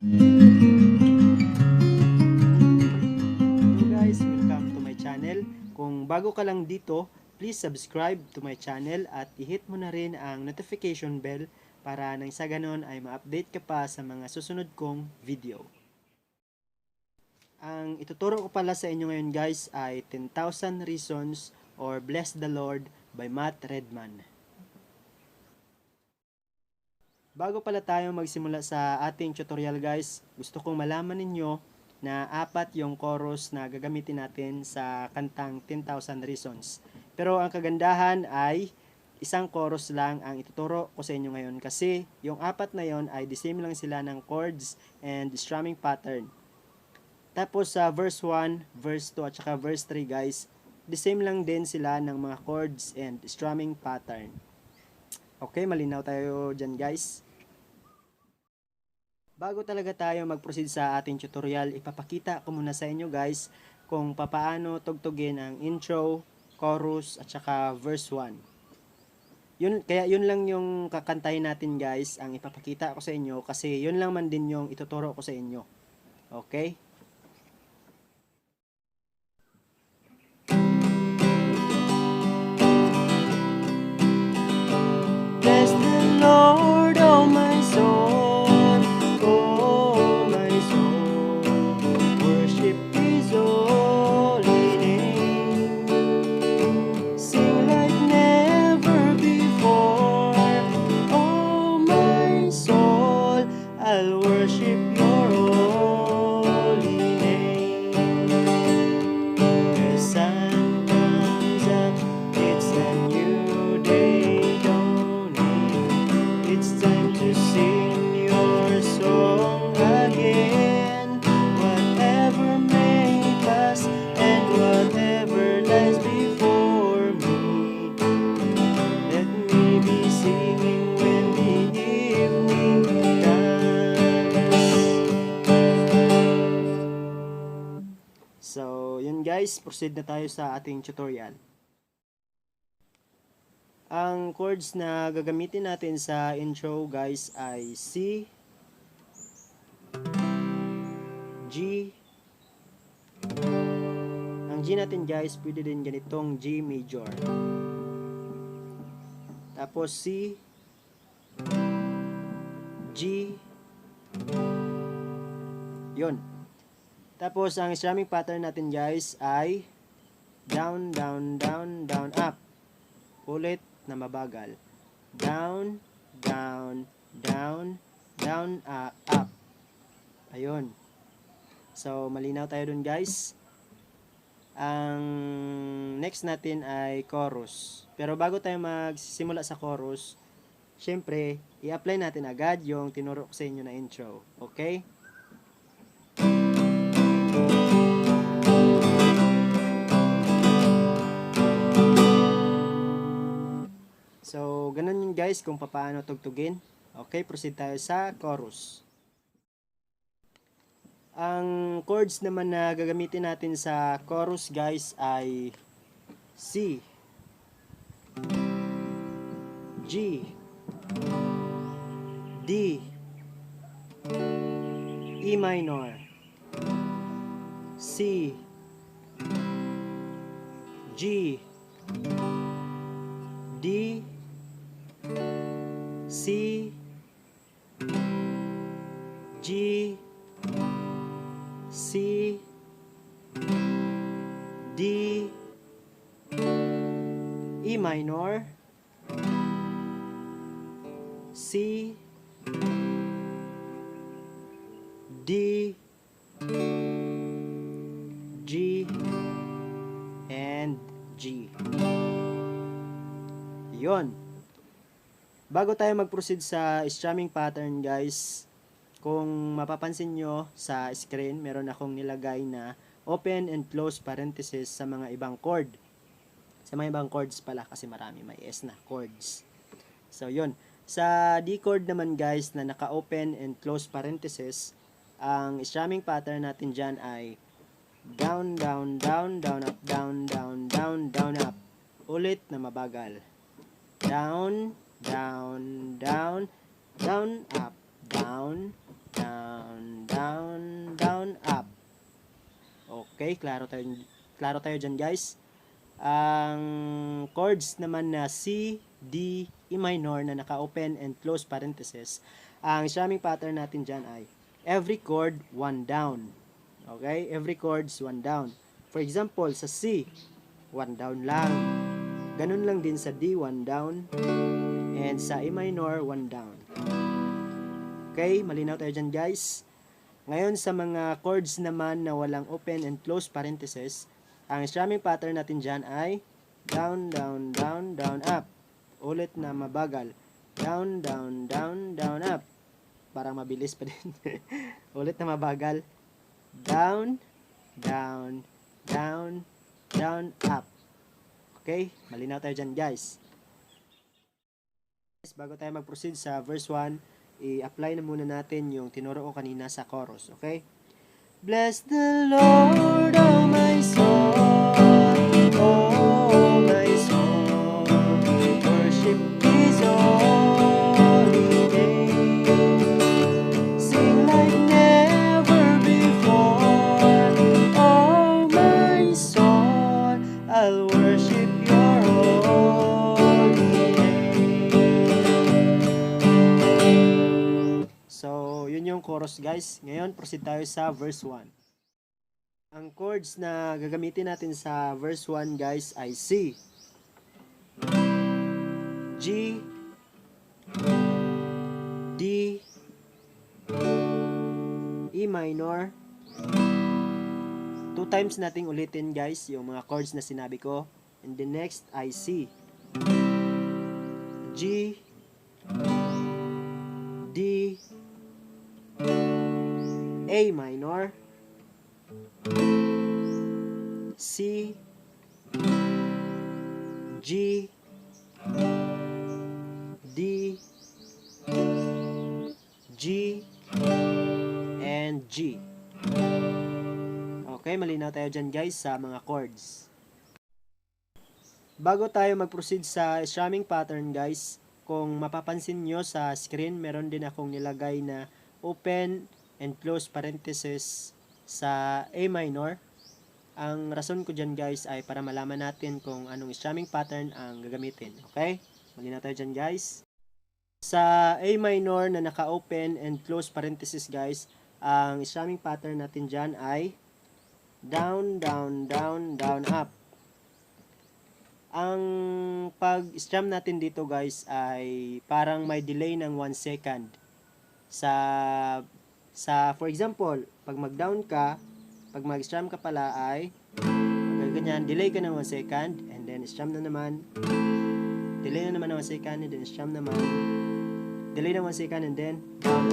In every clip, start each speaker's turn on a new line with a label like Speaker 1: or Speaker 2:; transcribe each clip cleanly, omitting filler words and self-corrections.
Speaker 1: Hello guys, welcome to my channel. Kung bago ka lang dito, please subscribe to my channel at i-hit mo na rin ang notification bell para nang sa ganon ay ma-update ka pa sa mga susunod kong video. Ang ituturo ko pala sa inyo ngayon guys ay 10,000 Reasons or Bless the Lord by Matt Redman. Bago pala tayo magsimula sa ating tutorial guys, gusto kong malaman ninyo na apat yung chorus na gagamitin natin sa kantang 10,000 Reasons. Pero ang kagandahan ay isang chorus lang ang ituturo ko sa inyo ngayon kasi yung apat na yon ay the same lang sila ng chords and strumming pattern. Tapos sa verse 1, verse 2 at saka verse 3 guys, the same lang din sila ng mga chords and strumming pattern. Okay, malinaw tayo dyan guys. Bago talaga tayo mag-proceed sa ating tutorial, ipapakita ko muna sa inyo guys kung papaano tugtugin ang intro, chorus at saka verse 1. Kaya yun lang yung kakantahin natin guys, ang ipapakita ko sa inyo kasi yun lang man din yung ituturo ko sa inyo. Okay? Bless the Lord, oh my soul, oh my soul, worship His holy name. Sing like never before, oh my soul, I'll worship Your holy name. The sun comes up, it's a new day dawning. It's time to sing Your song again. Whatever may pass and whatever lies before me, let me be singing when the evening comes. So, yun guys, proceed na tayo sa ating tutorial. Ang chords na gagamitin natin sa intro guys ay C, G. Ang G natin guys, pwede din ganitong G major. Tapos C, G, yun. Tapos ang strumming pattern natin guys ay down, down, down, down, up. Ulit na mabagal. Down, down, down, down, up. Ayun. So, malinaw tayo dun guys. Ang next natin ay chorus. Pero bago tayo magsimula sa chorus, syempre, i-apply natin agad yung tinuro ko sa inyo na intro. Okay? So, ganun yun guys kung paano tugtugin. Okay, proceed tayo sa chorus. Ang chords naman na gagamitin natin sa chorus guys ay C, G, D, E minor, C, G, D, C, G, C, D, E minor, C, D, G, and G. Yon. Bago tayo mag-proceed sa strumming pattern guys, kung mapapansin nyo sa screen, meron akong nilagay na open and close parenthesis sa mga ibang chord. Sa mga ibang chords pala kasi marami, may S na chords. So, yun. Sa D chord naman guys na naka-open and close parenthesis, ang strumming pattern natin dyan ay down, down, down, down, up, down, down, down, down, up. Ulit na mabagal. Down, down, down, down, up, down, down, Okay, klaro tayo dyan guys. Ang chords naman na C, D, E minor na naka-open and close parenthesis, ang strumming pattern natin dyan ay every chord, 1 down. Okay, every chords, 1 down. For example, sa C, 1 down lang. Ganun lang din sa D, 1 down. And sa E minor, 1 down. Okay, malinaw tayo dyan guys. Ngayon sa mga chords naman na walang open and close parenthesis, ang strumming pattern natin dyan ay down, down, down, down, up. Ulit na mabagal. Down, down, down, down, up. Parang mabilis pa din. Ulit na mabagal. Down, down, down, down, up. Okay? Malinaw tayo dyan guys. Bago tayo mag-proceed sa verse 1, i-apply na muna natin yung tinuro ko kanina sa chorus. Okay? Bless the Lord, oh my soul, oh my soul, worship His holy name, sing like never before, oh my soul, I'll worship your holy name. So, yun yung chorus guys. Ngayon, proceed tayo sa verse 1. Ang chords na gagamitin natin sa verse 1 guys ay C, G, D, E minor. 2 times nating ulitin guys yung mga chords na sinabi ko. And the next ay C, G, D, A minor, C, G, D, G, and G. Okay, malinaw tayo dyan guys sa mga chords. Bago tayo mag-proceed sa strumming pattern guys, kung mapapansin nyo sa screen, meron din akong nilagay na open and close parenthesis sa A minor. Ang rason ko dyan guys ay para malaman natin kung anong strumming pattern ang gagamitin. Okay? Malinaw tayo dyan guys. Sa A minor na naka-open and close parenthesis guys, ang strumming pattern natin dyan ay down, down, down, down, up. Ang pag-strum natin dito guys ay parang may delay ng 1 second. For example, pag mag-down ka, pag mag-strum ka pala ay ganyan, delay ka ng 1 second, and then strum na naman, delay na naman ng 1 second, and then strum naman, delay ng 1 second, and then down.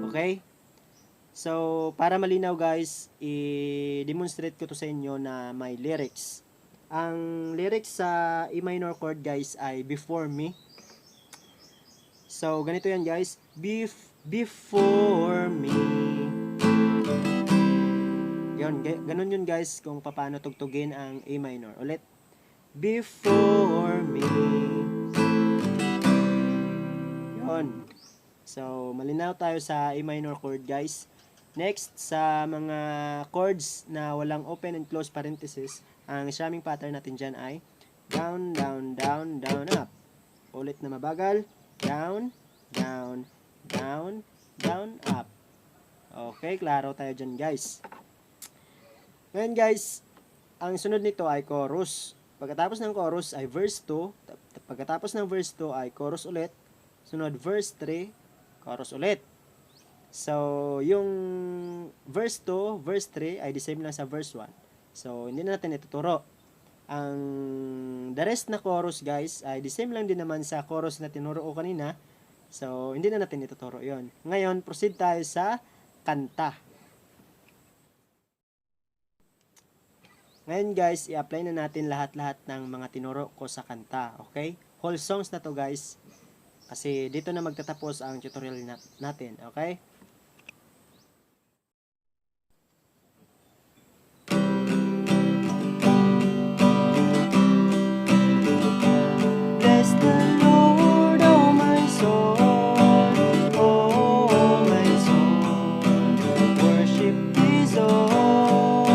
Speaker 1: Okay? So, para malinaw guys, i-demonstrate ko to sa inyo na may lyrics. Ang lyrics sa E minor chord guys ay before me. So, ganito yan guys. Before me. Yun, ganun yun guys kung paano tugtugin ang A minor. Ulit. Before me. Yun. So, malinaw tayo sa A minor chord guys. Next, sa mga chords na walang open and close parenthesis, ang strumming pattern natin dyan ay down, down, down, down, up. Ulit na mabagal. Down, down, down, down, up. Okay, klaro tayo dyan guys. Ngayon guys, ang sunod nito ay chorus. Pagkatapos ng chorus ay verse 2. Pagkatapos ng verse 2 ay chorus ulit. Sunod verse 3, chorus ulit. So, yung verse 2, verse 3 ay the same lang sa verse 1. So, hindi na natin ituturo. Ang the rest na chorus guys ay the same lang din naman sa chorus na tinuro ko kanina. So, hindi na natin ituturo yon. Ngayon, proceed tayo sa kanta. Ngayon guys, i-apply na natin lahat-lahat ng mga tinuro ko sa kanta. Okay? Whole songs na to guys. Kasi dito na magtatapos ang tutorial natin. Okay? Bless the Lord, oh my soul, oh my soul, worship His holy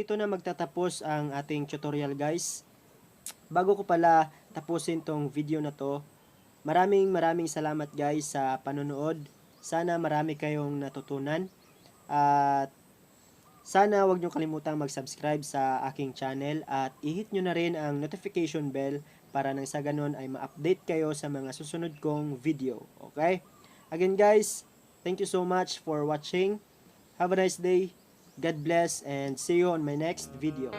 Speaker 1: dito na magtatapos ang ating tutorial guys. Bago ko pala tapusin tong video na to, maraming salamat guys sa panonood. Sana marami kayong natutunan. At sana wag nyo kalimutang mag-subscribe sa aking channel at i-hit nyo na rin ang notification bell para nang sa ganun ay ma-update kayo sa mga susunod kong video. Okay? Again guys, thank you so much for watching. Have a nice day. God bless and see you on my next video.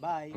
Speaker 1: Bye!